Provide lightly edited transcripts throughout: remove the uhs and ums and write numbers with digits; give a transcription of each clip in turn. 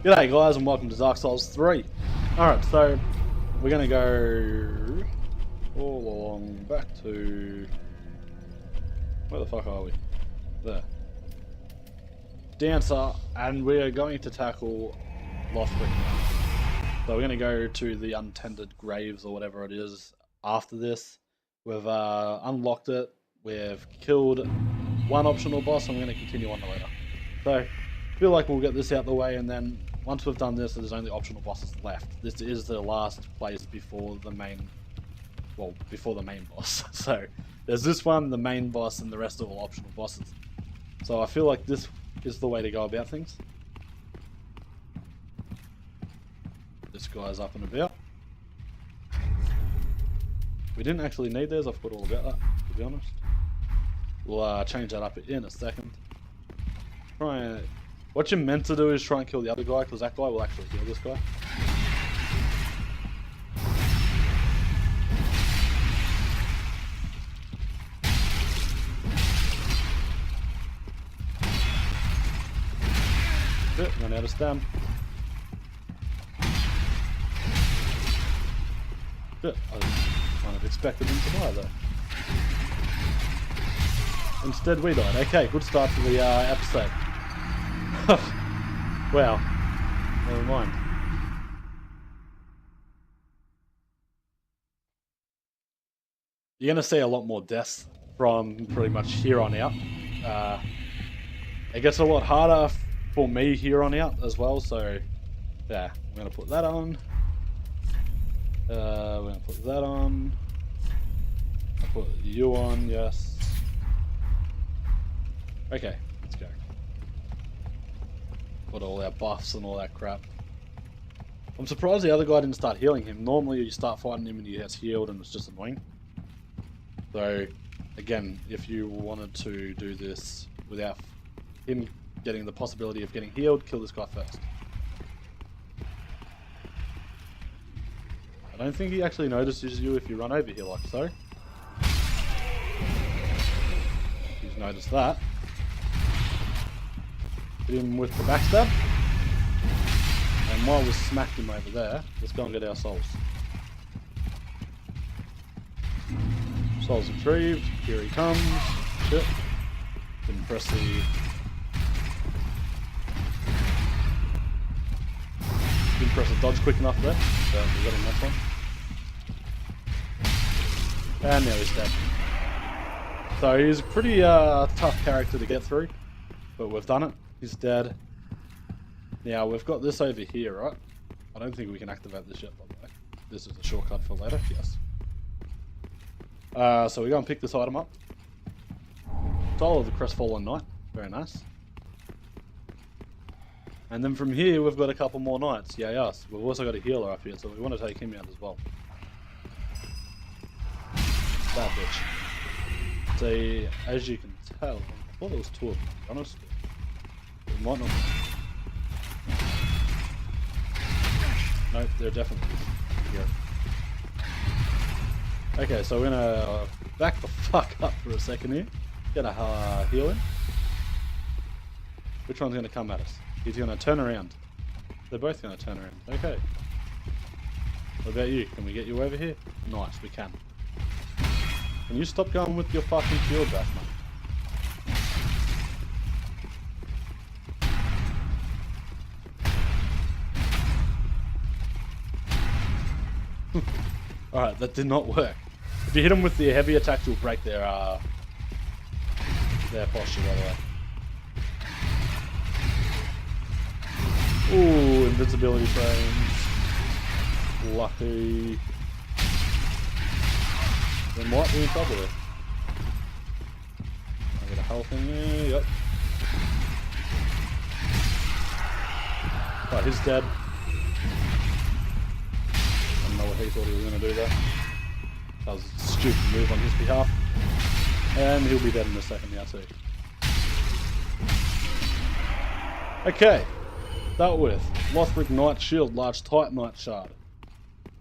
G'day guys and welcome to Dark Souls 3. Alright, so we're gonna go all along back to... where the fuck are we? There. Dancer, and we're going to tackle Lothric. So we're gonna go to the untended graves or whatever it is after this. We've unlocked it, we've killed one optional boss and we're gonna continue on later. So I feel like we'll get this out the way, and then once we've done this, there's only optional bosses left. This is the last place before the main, well, before the main boss. So there's this one, the main boss, and the rest are all optional bosses. So I feel like this is the way to go about things. This guy's up and about. We didn't actually need those, I forgot all about that, to be honest. We'll change that up in a second. Try and... what you're meant to do is try and kill the other guy, because that guy will actually heal this guy. Shit, run out of stam. Shit, I kind of expected him to die though. Instead we died. Okay, good start to the episode. Wow, never mind. You're going to see a lot more deaths from pretty much here on out. It gets a lot harder for me here on out as well, so yeah, I'm going to put that on. We're going to put that on. I'll put you on, yes. Okay, let's go. Got all our buffs and all that crap. I'm surprised the other guy didn't start healing him. Normally you start fighting him and he gets healed and it's just annoying. So, again, if you wanted to do this without him getting the possibility of getting healed, kill this guy first. I don't think he actually notices you if you run over here like so. He's noticed that. Hit him with the backstab. And while we smacked him over there, let's go and get our souls. Souls retrieved. Here he comes. Shit. Didn't press the... didn't press the dodge quick enough there. So we got him that one. And now he's dead. So he's a pretty tough character to get through. But we've done it. He's dead. Now we've got this over here, right? I don't think we can activate this yet, by the way. This is a shortcut for later, yes. So we go and pick this item up. Soul of the Crestfallen Knight, very nice. And then from here we've got a couple more knights, yay us. We've also got a healer up here, so we want to take him out as well. That bitch. See, as you can tell, I thought there was two of them, to be honest. It might not. Nope, there definitely is. Here. Okay, so we're gonna back the fuck up for a second here. Get a heal in. Which one's gonna come at us? He's gonna turn around. They're both gonna turn around. Okay. What about you? Can we get you over here? Nice, we can. Can you stop going with your fucking shield back, mate? Alright, that did not work. If you hit them with the heavy attack, you'll break their posture, by the way. Ooh, invincibility frames. Lucky. There might be in trouble there. I get a health in there, yep. Right, he's dead. I don't know what he thought he was going to do there. That was a stupid move on his behalf. And he'll be dead in a second now too. Okay. Start with Lothric Knight Shield, Large Titanite Shard.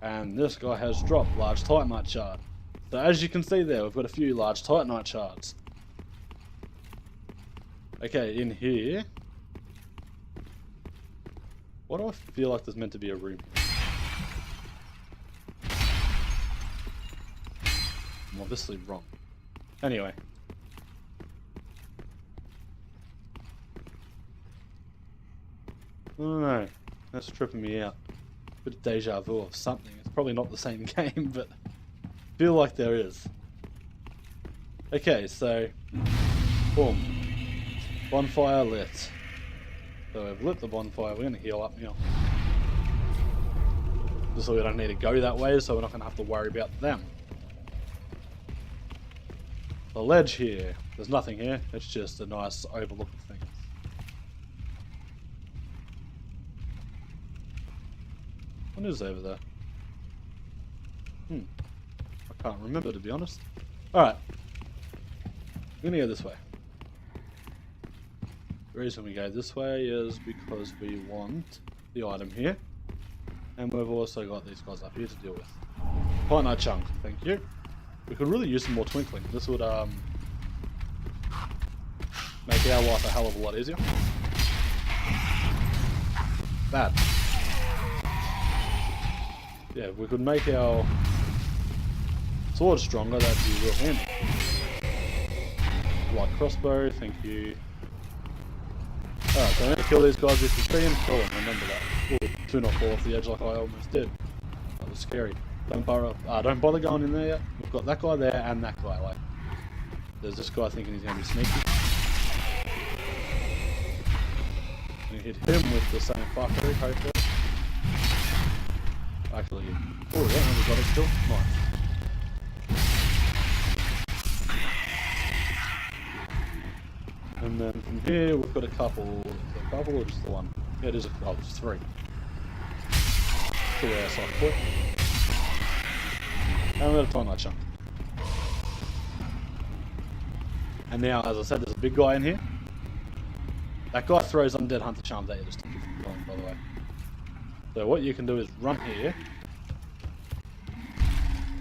And this guy has dropped Large Titanite Shard. So as you can see there, we've got a few Large Titanite Shards. Okay, in here Why do I feel like there's meant to be a room here? I'm obviously wrong. Anyway. I don't know. That's tripping me out. Bit of deja vu of something. It's probably not the same game, but I feel like there is. Okay, so boom. Bonfire lit. So we've lit the bonfire, we're gonna heal up now. Just so we don't need to go that way, so we're not gonna have to worry about them. The ledge here, there's nothing here, it's just a nice overlook of things. What is over there? I can't remember, to be honest. Alright. We're gonna go this way. The reason we go this way is because we want the item here. And we've also got these guys up here to deal with. Quite nice chunk, thank you. We could really use some more twinkling. This would make our life a hell of a lot easier. Bad. Yeah, if we could make our sword stronger, that'd be real handy. Light crossbow, thank you. Alright, so I'm gonna kill these guys if you see them. Oh, remember that. Ooh, do not fall off the edge like I almost did. That was scary. Don't bother going in there yet. We've got that guy there and that guy. Like, there's this guy thinking he's gonna be sneaky. We hit him with the same fuckery, hopefully. Actually, oh, yeah, we got it still. Nice. And then from here, we've got a couple. Is it a couple or just the one? Yeah, it is just three. To our side foot. And we've got a tiny chunk. And now, as I said, there's a big guy in here. That guy throws undead hunter charms at you just to keep them going, by the way. So what you can do is run here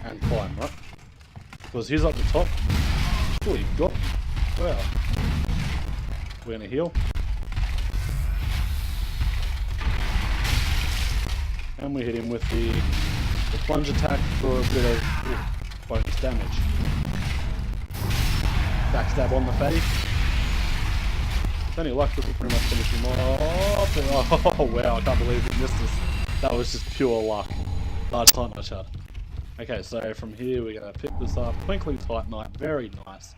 and climb, right? Because he's up the top. Oh, you got. Wow. We're gonna heal. And we hit him with the plunge attack for a bit of bonus damage. Backstab on the fatty. With any luck, this will pretty much finish him off. Oh wow, I can't believe we missed this. That was just pure luck. Large Titanite shard. Okay, so from here we're gonna pick this up. Twinkling Titanite, very nice.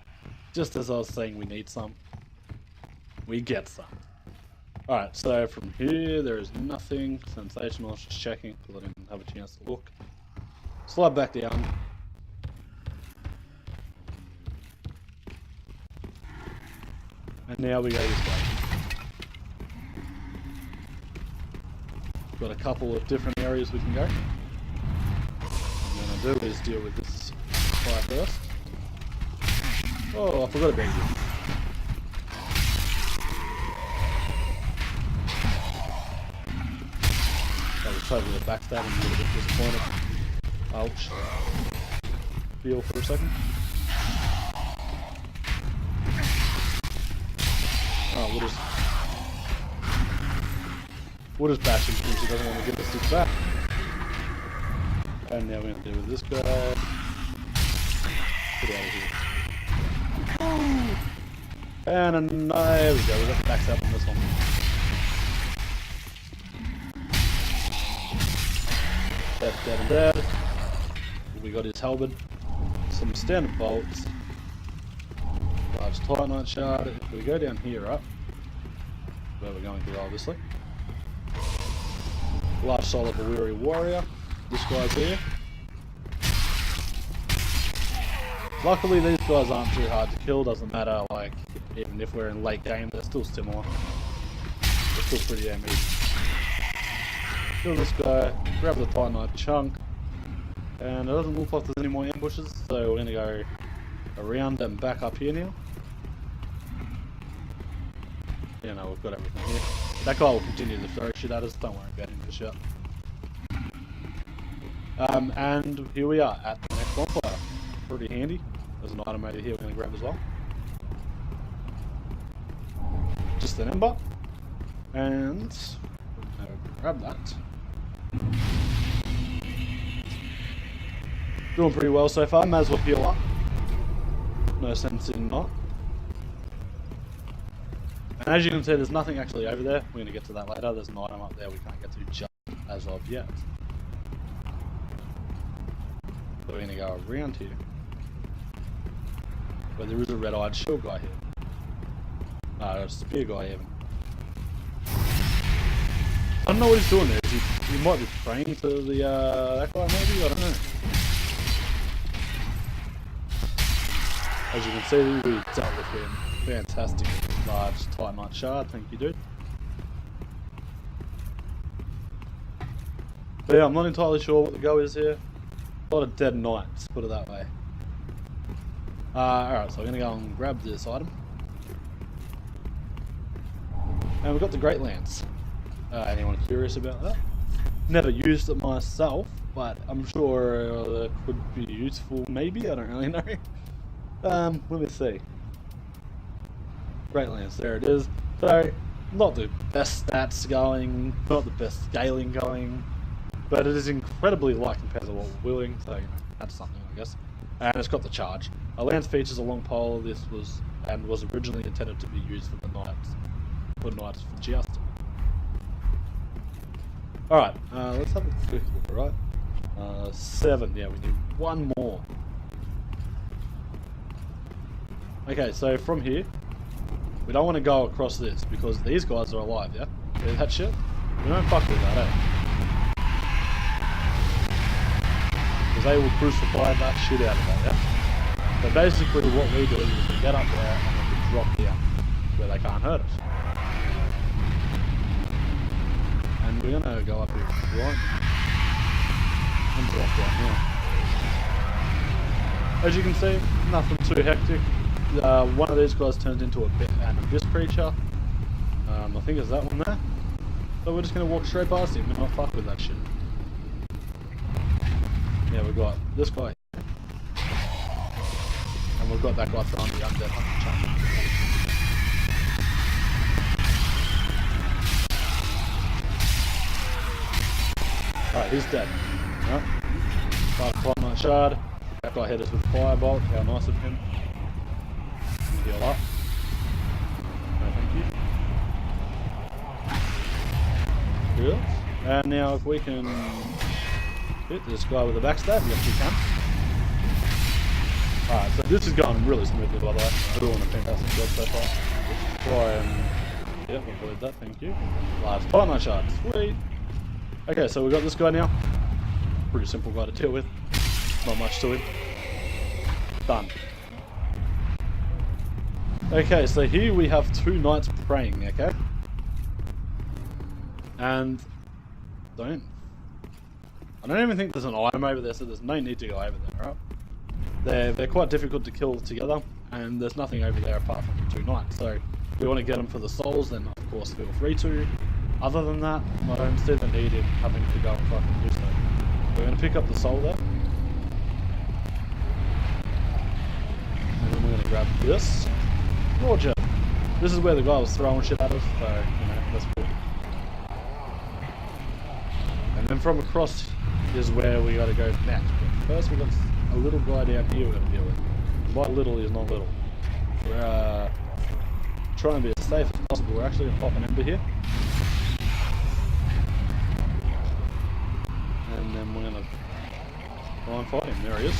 Just as I was saying, we need some. We get some. Alright, so from here there is nothing sensational. I was just checking because I didn't have a chance to look. Slide back down. And now we go this way. Got a couple of different areas we can go. What I'm going to do is deal with this fire first. Oh, I forgot about you. I was totally a backstab and a little bit disappointed. Ouch. Heal for a second. Oh, we'll just bash him since he doesn't want to get us this back. And now we're going to deal with this guy. Get out of here. And there we go, we got the backstab on this one. Dead and dead. We got his halberd. Some standard bolts. Large Titanite shard. If we go down here up, where we're going to obviously. Large soul of a weary warrior. This guy's here. Luckily these guys aren't too hard to kill, doesn't matter, like, even if we're in late game, they're still similar. They're still pretty damn easy. Kill this guy, grab the Titanite chunk, and it doesn't look like there's any more ambushes, so we're gonna go around and back up here now. Yeah, no, we've got everything here. That guy will continue to throw shit at us, don't worry about him for shit. And here we are at the next bonfire. Pretty handy. There's an item over here we're going to grab as well. Just an ember. And Grab that. Doing pretty well so far, may as well heal up. No sense in not. And as you can see, there's nothing actually over there. We're going to get to that later. There's an item up there we can't get to just as of yet. So we're going to go around here. Where there is a red-eyed shield guy here. A spear guy even. I don't know what he's doing there. He might be praying to the that guy maybe? I don't know. As you can see, we dealt with him. Fantastic large Titanite shard, thank you dude. But yeah, I'm not entirely sure what the go is here. A lot of dead knights, put it that way. Alright, so we're going to go and grab this item. And we've got the Great Lance. Anyone curious about that? Never used it myself, but I'm sure it could be useful maybe, I don't really know. Let me see. Great Lance, there it is. So, not the best stats going, not the best scaling going, but it is incredibly light compared to what we're willing, so you know, that's something I guess. And it's got the charge. A lance features a long pole. This was originally intended to be used for the knights, for jousting. Alright, let's have a quick look, alright? 7, yeah, we need one more. Okay, so from here, we don't want to go across this because these guys are alive, yeah? See that shit? We don't fuck with that, eh? Because they will crucify that shit out of that, yeah? So basically what we do is we get up there and then we drop down where they can't hurt us. And we're gonna go up here right and drop down here. As you can see, nothing too hectic. One of these guys turns into an abyss creature. I think it's that one there. So we're just going to walk straight past him and not fuck with that shit. Yeah, we've got this guy here. And we've got that guy throwing the undead hunter. Alright, he's dead. Alright. Titanite shard. That guy hit us with firebolt. How nice of him. Heal up. No, thank you. Good. And now if we can hit this guy with a backstab, yes we can. Alright, so this is going really smoothly by the way. We're doing a fantastic job so far. Let's try and... Yep, avoid that, thank you. Last Titanite shard, sweet. Okay, so we've got this guy now. Pretty simple guy to deal with. Not much to him. Done. Okay, so here we have two knights praying, okay? And I don't even think there's an item over there, so there's no need to go over there, right? They're quite difficult to kill together, and there's nothing over there apart from the two knights. So if we want to get them for the souls, then of course feel free to. Other than that, I don't see the need in having to go and fucking do so. We're going to pick up the soul there. And then we're going to grab this. Roger. This is where the guy was throwing shit at us, so, you know, that's cool. And then from across is where we gotta go next. But first we got a little guy down here we're gonna deal with. And by little is not little. We're trying to be as safe as possible. We're actually gonna pop an ember here. And then we're gonna try and fight him. There he is.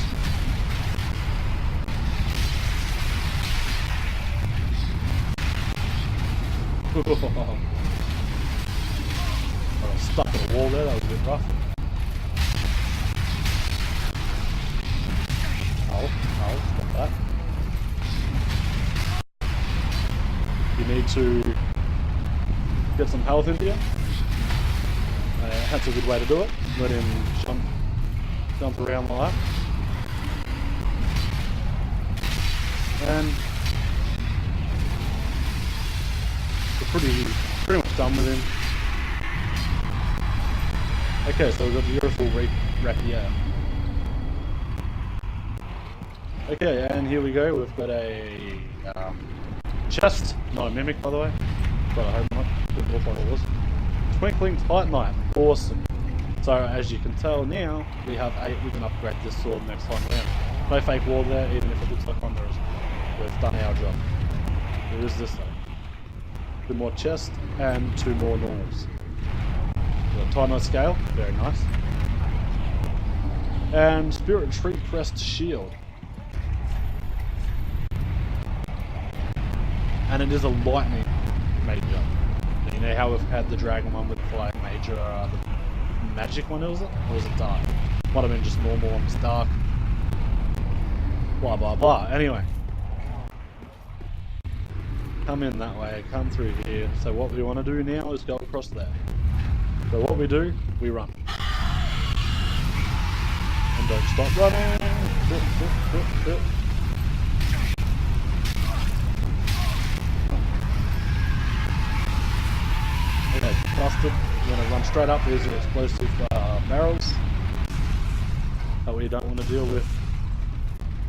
I got stuck in a wall there, that was a bit rough. Stop that. You need to get some health into you. That's a good way to do it. Let him jump around like that. And we're pretty much done with him. Okay, so we've got the beautiful rapier. Okay, and here we go. We've got a chest, not a mimic by the way, but I hope not. Didn't look like it was. Twinkling Titanite. Awesome. So as you can tell now, we have 8. We can upgrade this sword next time around. No fake wall there, even if it looks like one there is. We've done our job. There is this though. 2 more chests and 2 more normals. Got a Titanite scale, very nice. And Spirit Tree Crest Shield. And it is a lightning major. You know how we've had the dragon one with the flying major, the magic one, was it? Or was it dark? Might have been just normal, one was dark. Blah blah blah. Anyway. Come in that way, come through here. So what we want to do now is go across there. So what we do, we run. And don't stop running. Okay, busted. We're going to run straight up. These are explosive barrels that we don't want to deal with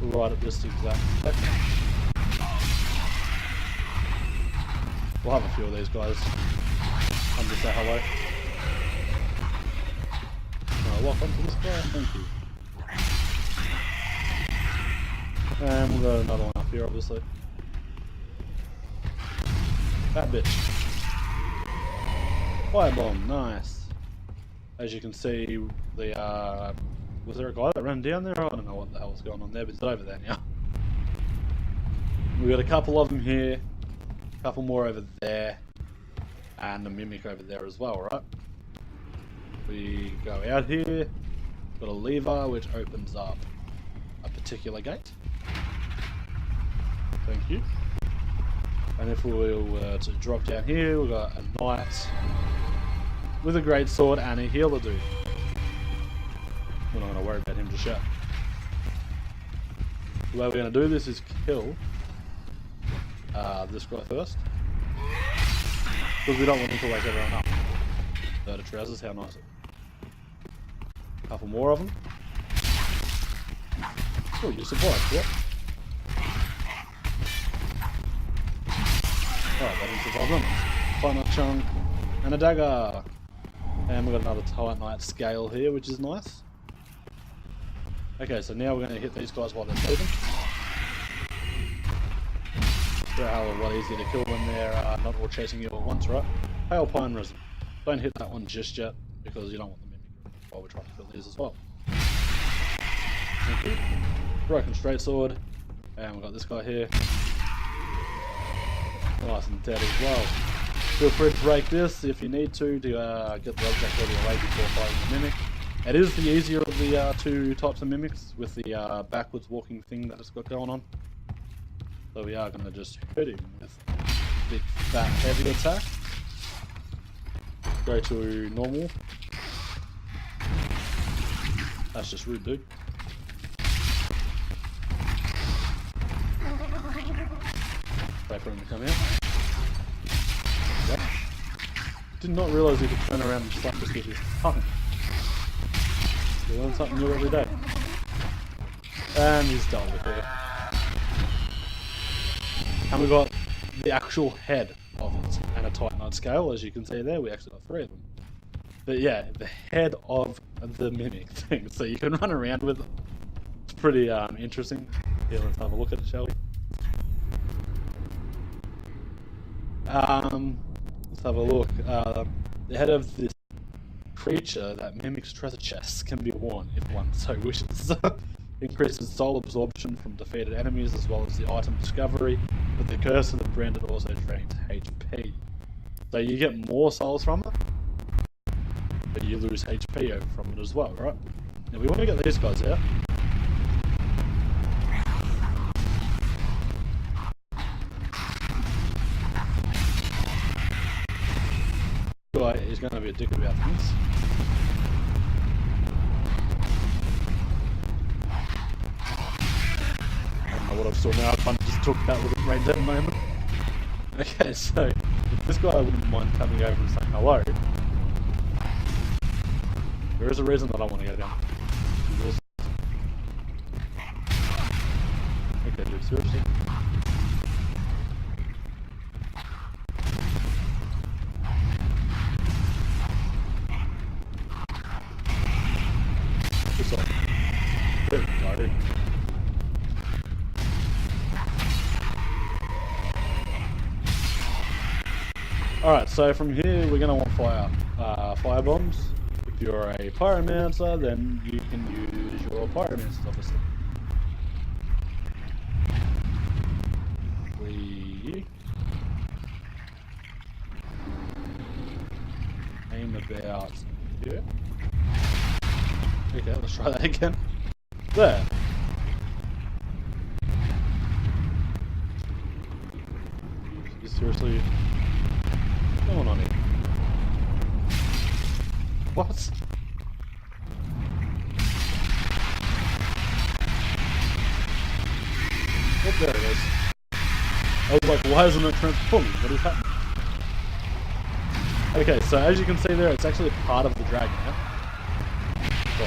right at this exact second. We'll have a few of these guys. Come to say hello. Walk onto this guy, thank you. And we'll go another one up here, obviously. That bitch. Firebomb, nice. As you can see, the was there a guy that ran down there? I don't know what the hell was going on there, but he's over there now. We've got a couple of them here, a couple more over there, and a mimic over there as well, right? We go out here, got a lever which opens up a particular gate. Thank you. And if we were to drop down here, we've got a knight with a great sword and a healer dude. We're not going to worry about him just yet. The way we're going to do this is kill this guy first. Because we don't want him to wake everyone up. Dirty trousers, how nice. A couple more of them. Oh, you survived, what? Alright, that didn't survive them. Titanite chunk and a dagger. And we've got another Titanite scale here, which is nice. Okay, so now we're going to hit these guys while they're sleeping. They're a hell of a lot easier to kill when they're not all chasing you at once, right? Pale Pine Resin. Don't hit that one just yet, because you don't want the mimic while we're trying to kill these as well. Thank you. Broken Straight Sword. And we've got this guy here. Nice and dead as well. Feel free to break this if you need to get the object out of the way before fighting the mimic. It is the easier of the 2 types of mimics with the backwards walking thing that it's got going on. So we are going to just hit him with big fat heavy attack. Go to normal. That's just rude, dude. Wait for him to come out. Yep. Did not realise he could turn around and slap us with his tongue. You learn something new every day. And he's done with it. And we've got the actual head of it and a Titanite scale, as you can see there. We actually got 3 of them. But yeah, the head of the mimic thing, so you can run around with it. It's pretty interesting. Here, let's have a look at it, shall we? Let's have a look. The head of this creature that mimics treasure chests can be worn if one so wishes. Increases soul absorption from defeated enemies as well as the item discovery, but the curse of the branded also drains HP. So you get more souls from it, but you lose HP from it as well, right? Now we want to get these guys out. Guy is going to be a dick about things. What I've saw now, I kind of just took that with a brain dead moment. Okay, so if this guy wouldn't mind coming over and saying hello, there is a reason that I want to go down. Okay, dude, seriously? off. There we go. Alright, so from here we're going to want fire bombs. If you're a pyromancer, then you can use your pyromancers, obviously. We aim about here. Okay, let's try that again. There. You seriously... What's going on here? What? Oh, there it is. I was like, why isn't it transforming? What is happening? Okay, so as you can see there, it's actually part of the dragon, yeah? So...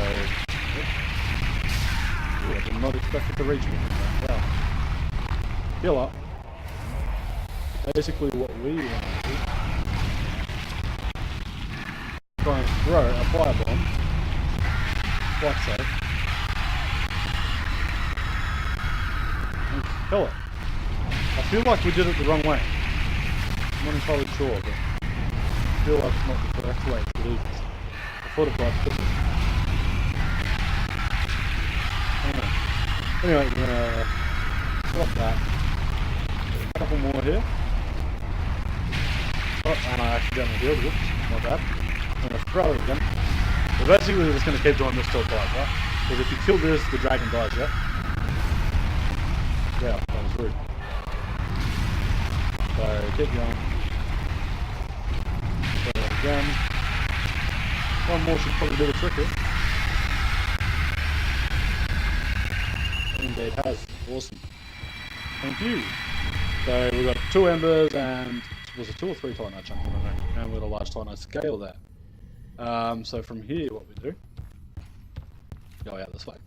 I did not expect it to reach me. Wow. Heal up. Basically what we want to do... try and throw a firebomb. Quite safe. And kill it. I feel like we did it the wrong way. I'm not entirely sure, but I feel like it's not the correct way to do this. I thought it might fit it. Anyway, we're gonna drop that. A couple more here. Oh, and I accidentally healed. Whoops, not bad. I'm gonna throw it again. So basically we're just gonna keep doing this till it dies, right? Because if you kill this, the dragon dies, yeah? Yeah, that was rude. So keep going. Throw it again. One more should probably do the trick here. Undead has. Awesome. Thank you. So we've got 2 embers and was it 2 or 3 Titanite chunks? I don't know. And with a large Titanite scale there. So from here, what we do? Go out this way.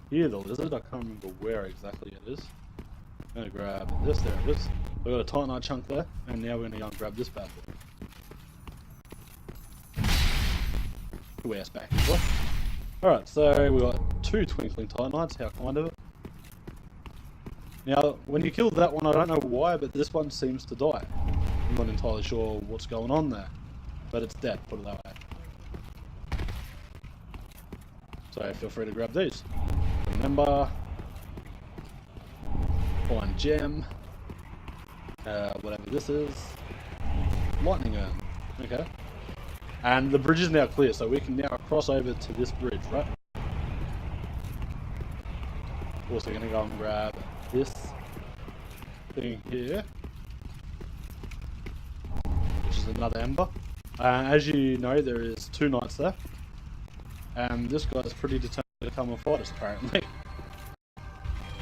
Here, the lizard. I can't remember where exactly it is. I'm gonna grab this. There it is. We've got a Titanite chunk there, and now we're gonna go and grab this bad boy. 2 ass back as well. Alright, so we've got 2 twinkling Titanites, how kind of it. Now, when you kill that one, I don't know why, but this one seems to die. I'm not entirely sure what's going on there, but it's dead, put it that way. So feel free to grab these. Remember, find gem, whatever this is, lightning urn, okay. And the bridge is now clear, so we can now cross over to this bridge, right? Also going to go and grab this thing here, which is another ember. As you know, there is 2 knights there, and this guy's pretty determined to come and fight us, apparently.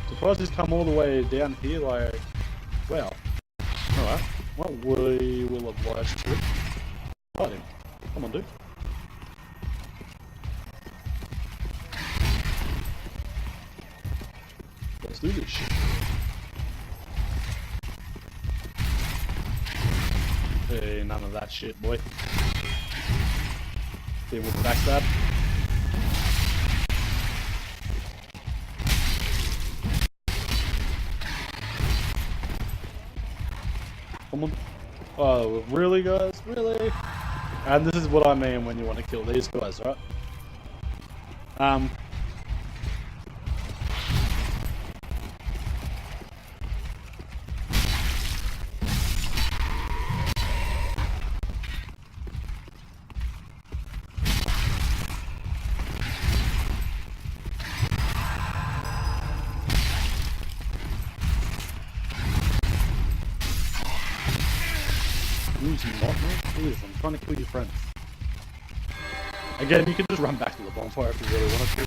Surprised he's come all the way down here, like, wow. Alright, well, we will oblige to fight him. Come on, dude. Let's do this shit. Hey, none of that shit, boy. See him with the backstab. Come on. Oh, really, guys? Really? And this is what I mean when you want to kill these guys, right? Please, I'm trying to kill your friends. Again, you can just run back to the bonfire if you really wanted to.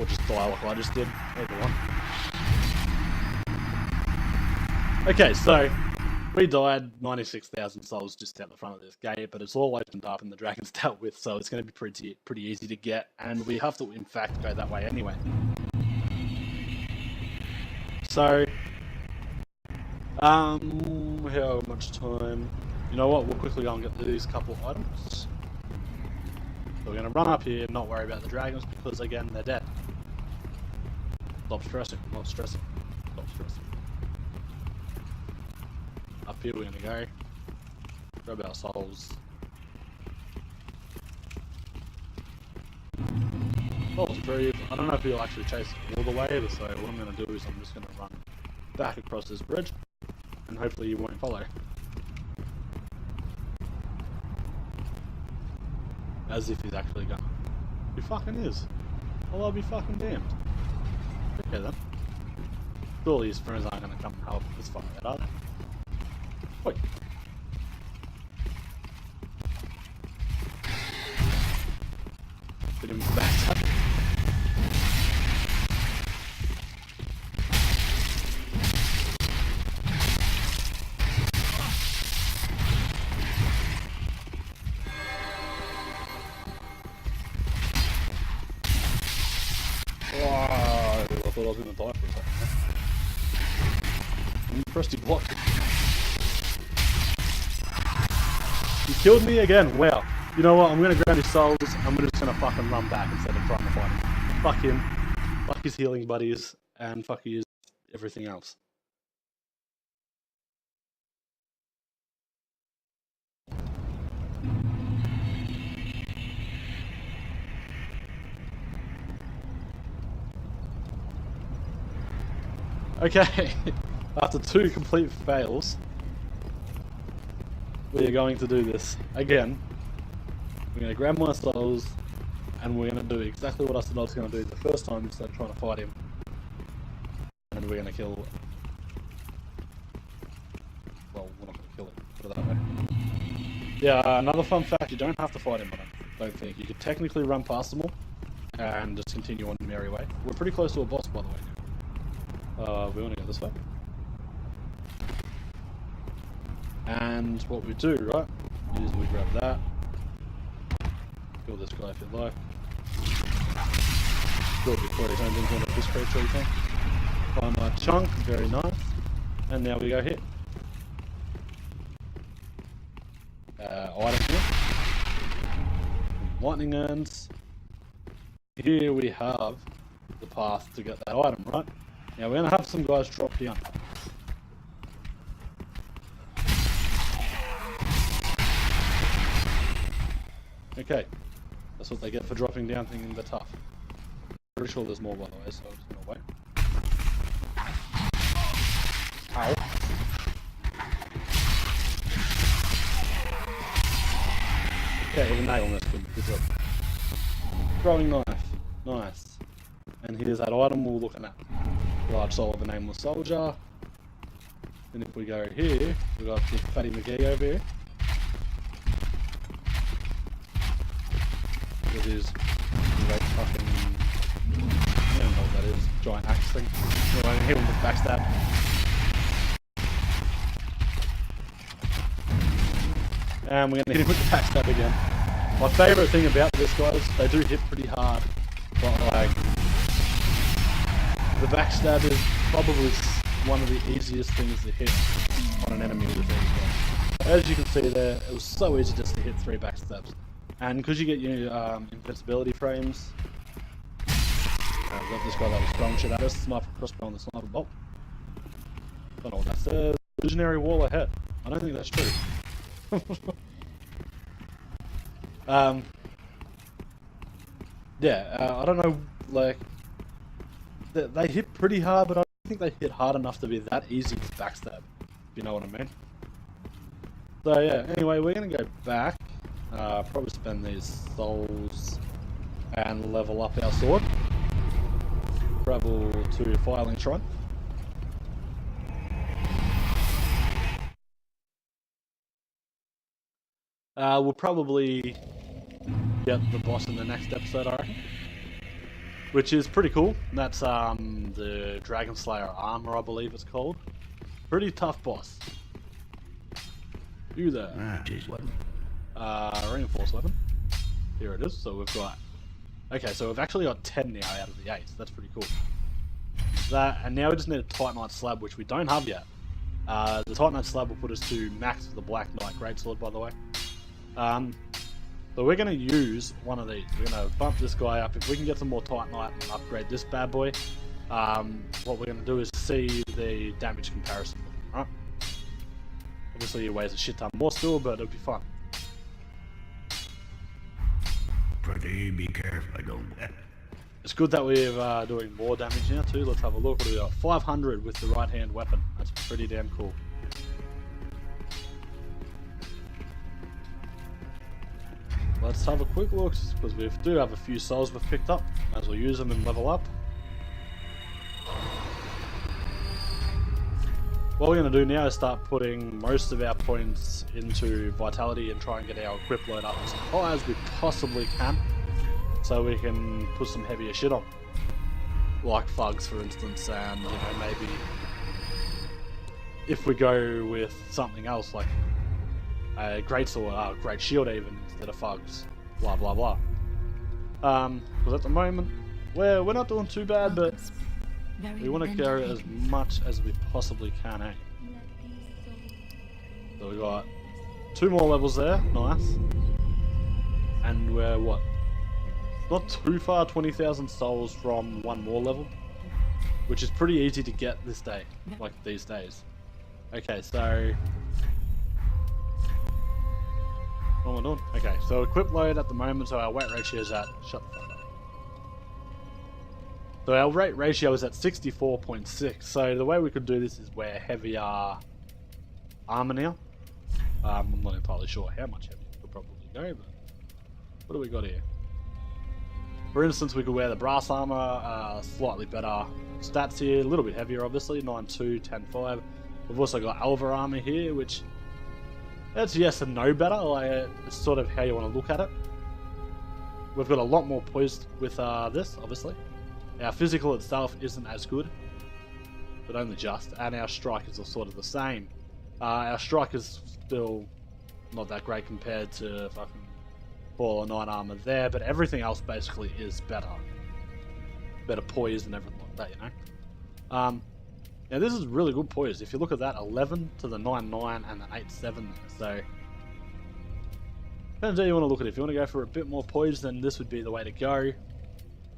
Or just die like I just did. Either one. Okay, so we died 96,000 souls just out the front of this gate, but it's all opened up and the dragon's dealt with, so it's going to be pretty easy to get, and we have to in fact go that way anyway. So, how much time? You know what? We'll quickly go and get these couple items. we're going to run up here and not worry about the dragons because, again, they're dead. Stop stressing, not stressing. Stop stressing. Up here we're going to go. Grab our souls. Souls retrieve. I don't know if he'll actually chase all the way, so what I'm going to do is I'm just going to run back across this bridge and hopefully he won't follow. As if he's actually gonna. He fucking is. Well, I'll be fucking damned. Okay then. Surely his friends aren't gonna come and help this fight, are they? Wait. Hit him with the backstab. I thought I was going to die for a second. You pressed your block. You killed me again. Wow. You know what? I'm going to grab his souls. I'm just going to fucking run back instead of trying to fight him. Fuck him. Fuck his healing buddies. And fuck his everything else. Okay, after 2 complete fails, we are going to do this again. We're going to grab my souls, and we're going to do exactly what I said I was going to do the first time instead of trying to fight him. And we're going to kill... Well, we're not going to kill it, put it that way. Yeah, another fun fact, you don't have to fight him, I don't think. You could technically run past them all, and just continue on the merry way. We're pretty close to a boss, by the way. We want to go this way. And what we do, right, is we grab that. Kill this guy if you like. Kill it before he turns into one of this creature, you think. Find my chunk, very nice. And now we go here. Item here. Lightning urns. Here we have the path to get that item, right? Now we're going to have some guys drop down. Okay, that's what they get for dropping down thinking they're tough. Pretty sure there's more by the way, so I'm just going to wait. Ow. Okay, even nail on this, good job. Throwing knife, nice. And here's that item we're looking at. Large soul of a nameless soldier. And if we go here, we've got this Fatty McGee over here. With his great fucking... I don't know what that is. Giant axe thing. Anyway, hit him with backstab. And we're going to hit him with the backstab again. My favourite thing about this, guys, they do hit pretty hard. But like... The backstab is probably one of the easiest things to hit on an enemy with these guys. As you can see there, it was so easy just to hit 3 backstabs. And because you get your invincibility frames, I've got this guy that was throwing shit at us, sniper crossbow on the sniper bolt. Don't know what that says. Visionary wall ahead. I don't think that's true. Yeah, I don't know, like... They hit pretty hard, but I don't think they hit hard enough to be that easy to backstab, if you know what I mean. So yeah, anyway, we're going to go back, probably spend these souls and level up our sword. Travel to Firelink Shrine. We'll probably get the boss in the next episode, I reckon. Which is pretty cool. That's the Dragon Slayer armor, I believe it's called. Pretty tough boss. You there. Reinforced weapon. Here it is. So we've got... Okay, so we've actually got 10 now out of the 8. That's pretty cool. That, and now we just need a Titanite slab, which we don't have yet. The Titanite slab will put us to max for the Black Knight Greatsword, by the way. So we're going to use one of these. We're going to bump this guy up. If we can get some more Titanite and upgrade this bad boy, what we're going to do is see the damage comparison. Right? Obviously it weighs a shit ton more still, but it'll be fun. Pretty be careful, I don't. It's good that we're doing more damage now too. Let's have a look. What do we got? 500 with the right hand weapon. That's pretty damn cool. Let's have a quick look, because we do have a few souls we've picked up. Might as well use them and level up. What we're going to do now is start putting most of our points into vitality and try and get our equip load up as high as we possibly can, so we can put some heavier shit on. Like thugs, for instance, and maybe if we go with something else like a great sword, great shield even, instead of thugs, blah blah blah. Because at the moment we're not doing too bad, but we want to carry as much as we possibly can, eh? So we got 2 more levels there, nice. And we're what? Not too far, 20,000 souls from 1 more level, which is pretty easy to get this day, like these days. Okay, so what am I doing? Okay, so equip load at the moment, so our weight ratio is at, shut the fuck up. So our weight ratio is at 64.6, so the way we could do this is wear heavier armor now. I'm not entirely sure how much heavier we could probably go, but what do we got here? For instance, we could wear the brass armor, slightly better stats here, a little bit heavier obviously, 9.2, 10.5. We've also got Alva armor here, which it's yes and no better, like it's sort of how you want to look at it. We've got a lot more poise with this, obviously. Our physical itself isn't as good, but only just, and our strikers are sort of the same. Our strike is still not that great compared to fucking 4 or 9 armor there, but everything else basically is better. Better poise and everything like that, you know? Now this is really good poise. If you look at that, 11 to the 9.9 and the 8.7 there, so depends how you want to look at it. If you want to go for a bit more poise, then this would be the way to go.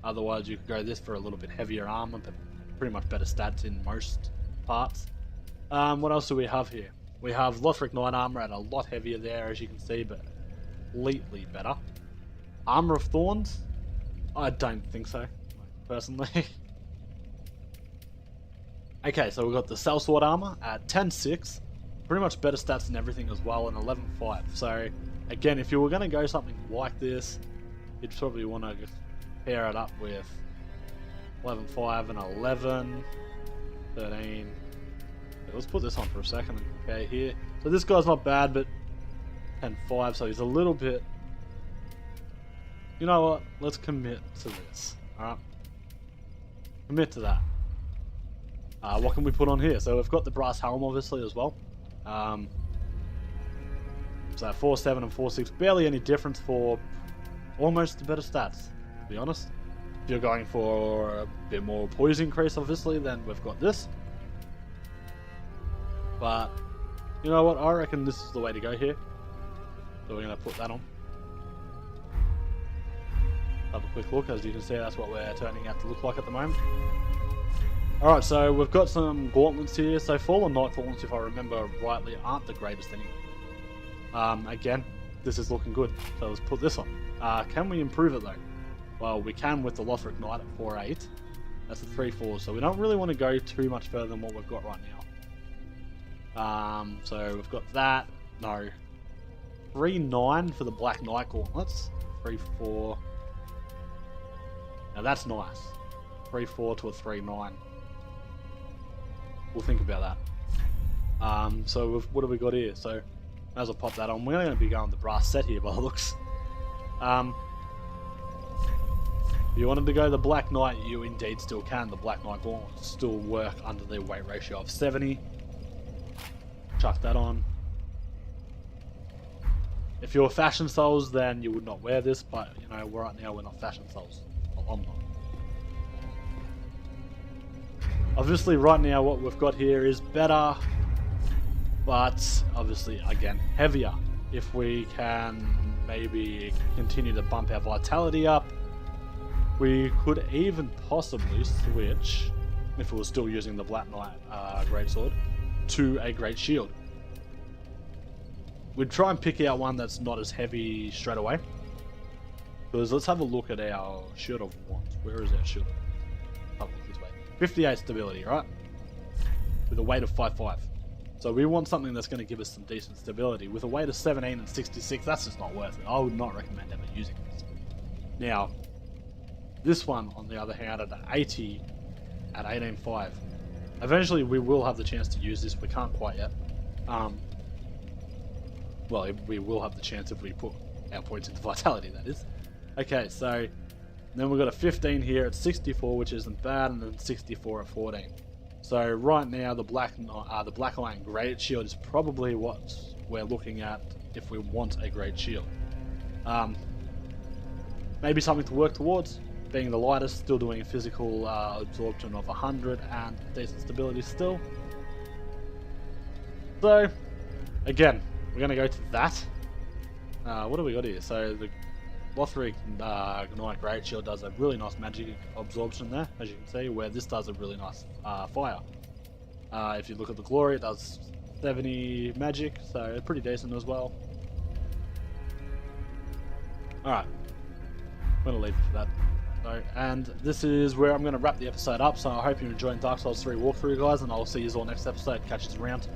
Otherwise you could go this for a little bit heavier armor, but pretty much better stats in most parts. What else do we have here? We have Lothric 9 armor and a lot heavier there, as you can see, but completely better. Armor of Thorns? I don't think so, personally. Okay, so we've got the Sellsword armor at 10.6, pretty much better stats and everything as well, and 11.5. So again, if you were going to go something like this, you'd probably want to pair it up with 11.5 and 11, 13. Let's put this on for a second and compare here. So this guy's not bad, but 10.5, so he's a little bit... You know what? Let's commit to this. Alright? Commit to that. What can we put on here? So we've got the brass helm obviously as well. So 4.7 and 4.6, barely any difference for almost the better stats, to be honest. If you're going for a bit more poise increase obviously, then we've got this. But you know what, I reckon this is the way to go here. So we're going to put that on. Have a quick look. As you can see, that's what we're turning out to look like at the moment. Alright, so we've got some gauntlets here. So Fallen Knight gauntlets, if I remember rightly, aren't the greatest anyway. Again, this is looking good. So let's put this on. Can we improve it though? Well, we can with the Lothric Knight at 4.8. That's a 3.4, so we don't really want to go too much further than what we've got right now. So we've got that. No. 3.9 for the Black Knight gauntlets. 3.4. Now that's nice. 3.4 to a 3.9. We'll think about that. So what have we got here? So as I pop that on, we're going to be going the brass set here by the looks. If you wanted to go the Black Knight, you indeed still can. The Black Knight gauntlets still work under the weight ratio of 70. Chuck that on. If you're Fashion Souls, then you would not wear this, but you know, right now we're not Fashion Souls. Well, I'm not. Obviously right now what we've got here is better, but obviously again heavier. If we can maybe continue to bump our vitality up. We could even possibly switch, if we were still using the Black Knight Greatsword, to a Great Shield. We'd try and pick out one that's not as heavy straight away. Because let's have a look at our Shield of Wands. Where is our Shield of Wands? Have a look this way. 58 stability, right? With a weight of 5.5. So we want something that's going to give us some decent stability. With a weight of 17 and 66, that's just not worth it. I would not recommend ever using this. Now, this one, on the other hand, at 80 at 18.5. Eventually, we will have the chance to use this. We can't quite yet. Well, we will have the chance if we put our points into vitality, that is. Okay, so then we've got a 15 here at 64, which isn't bad, and then 64 at 14. So right now, the Black Iron Great Shield is probably what we're looking at if we want a Great Shield. Maybe something to work towards, being the lightest, still doing a physical absorption of 100 and decent stability still. So, again, we're going to go to that. What do we got here? So the Lothric Knight Great Shield does a really nice magic absorption there, as you can see, where this does a really nice fire. If you look at the glory, it does 70 magic, so pretty decent as well. Alright, I'm going to leave it for that. So, and this is where I'm going to wrap the episode up, so I hope you're enjoying Dark Souls 3 walkthrough, guys, and I'll see you all next episode. Catch you around.